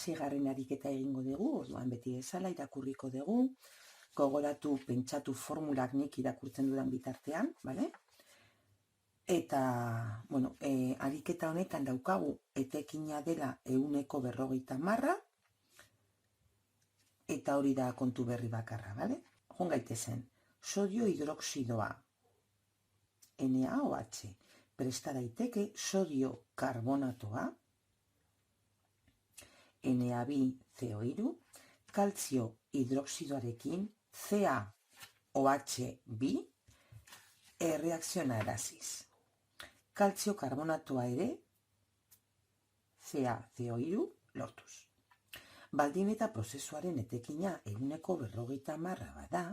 6. ariketa egingo dugu, orduan beti bezala irakurriko dugu, gogoratu pentsatu formulak nik irakurtzen dudan bitartean, bale? Eta, bueno, ariketa honetan daukagu etekina dela 150, eta hori da kontu berri bakarra, bale? Joan gaitezen, sodio hidroksidoa, NaOH, presta daiteke sodio karbonatoa, Na2CO3, kaltzio hidroksidoarekin CaOH2 erreakzionaraziz. Kaltzio karbonatoa ere CaCO3 lortuz. Baldin eta prozesuaren etekina 150 bada,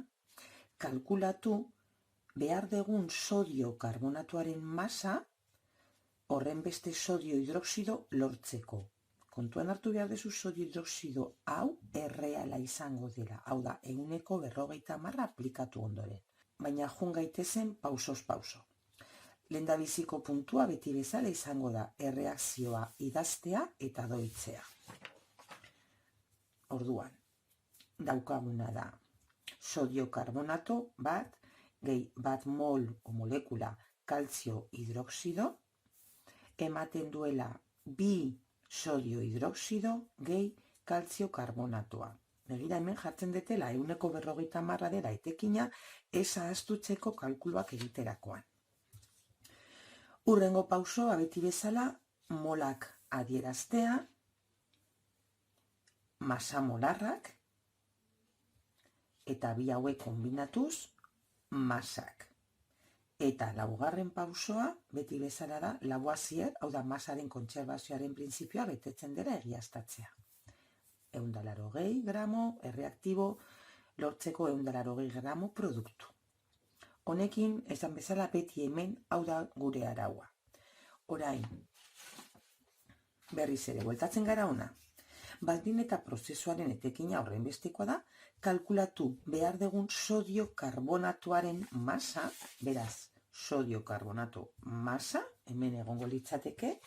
kalkulatu behar dugun sodio karbonatoaren masa horren beste sodio hidroksido lortzeko. Kontuan hartu behar dezu sodio hidroksido hau erreala izango dela. Hau da, 150 aplikatu ondoren. Baina joan gaitezen pausoz pauso. Lehendabiziko puntua beti bezala izango da erreakzioa idaztea eta doitzea. Orduan, daukaguna da sodio karbonato bat, gehi bat mol o molekula kaltzio hidroksido, ematen duela bi sodio hidroksido gehi kaltzio karbonatoa. Begira hemen jartzen detela 150 dela etekina ez ahaztutzeko kalkuluak egiterakoan. Hurrengo pausoa beti bezala molak adieraztea, masa molarrak, eta bi hauek kombinatuz masak. Eta laugarren pausoa, beti bezala da, Lavoisier, hau da masaren kontserbazioaren printzipioa betetzen dela egiaztatzea. 180 gramo erreaktibo lortzeko 180 gramo produktu. Honekin, esan bezala beti hemen, hau da gure araua. Orain, berriz ere, bueltatzen gara ona. Baldin eta prozesuaren etekina horren bestekoa da, kalkulatu behar dugun sodio karbonatoaren masa, beraz, sodio karbonato masa, hemen egongo litzateke,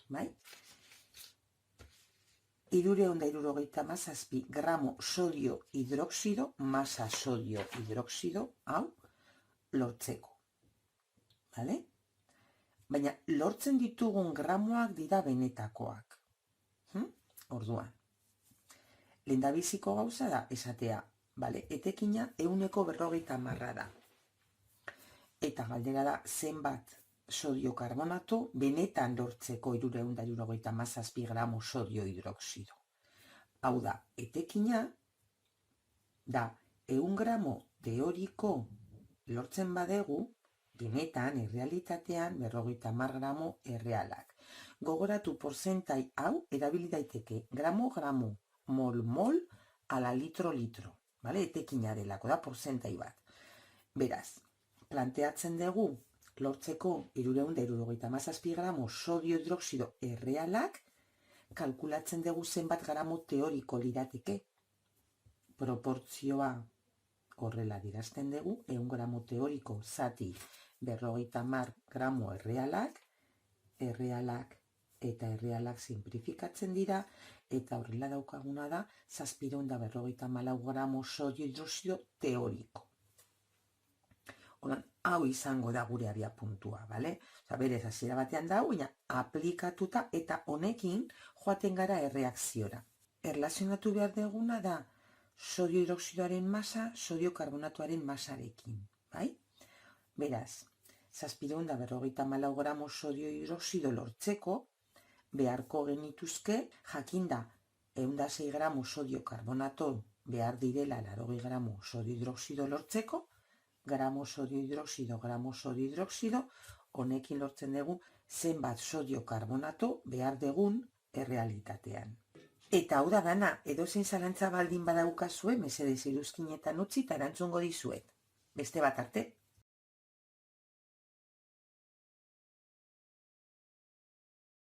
bai? 367 gramo sodio hidroksido, masa sodio hidroksido, hau, lortzeko. Bale? Baina, lortzen ditugun gramoak dira benetakoak. Orduan, lehendabiziko gauza da esatea, bale, etekina 150 da. Eta galdera da zenbat sodio karbonato benetan lortzeko 367 gramo sodio hidroksido. Hau da, etekina da 100 gramo teoriko lortzen badegu, benetan, errealitatean, 50 gramo errealak. Gogoratu porzentai hau erabili daiteke gramo, mol, ala litro, bale? Etekina delako da porzentai bat. Beraz, planteatzen dugu lortzeko 367 gramo sodio hidroksido errealak, kalkulatzen dugu zenbat gramo teoriko lirateke. Proportzioa horrela dirazten dugu, 100 gramo teoriko zati 50 gramo errealak eta errealak simplifikatzen dira, eta horrela daukaguna da 754 gramo sodio hidroksido teoriko. Hau izango da gure abia puntua, bale? Berez, hasiera batean da, baina aplikatuta eta honekin joaten gara erreakziora. Erlazionatu behar duguna da sodio hidroksidoaren masa, sodio karbonatoaren masarekin, bai? Beraz, 754 gramo sodio hidroksido lortzeko, beharko genituzke, jakinda 106 gramo sodio karbonato behar direla 80 gramo sodio hidroksido lortzeko, gramo sodio hidroksido, honekin lortzen dugu zenbat sodio karbonato behar dugun errealitatean. Eta hau da dana, edozein zalantza baldin badaukazue, mesedez iruzkinetan utzi eta erantzungo dizuet. Beste bat arte.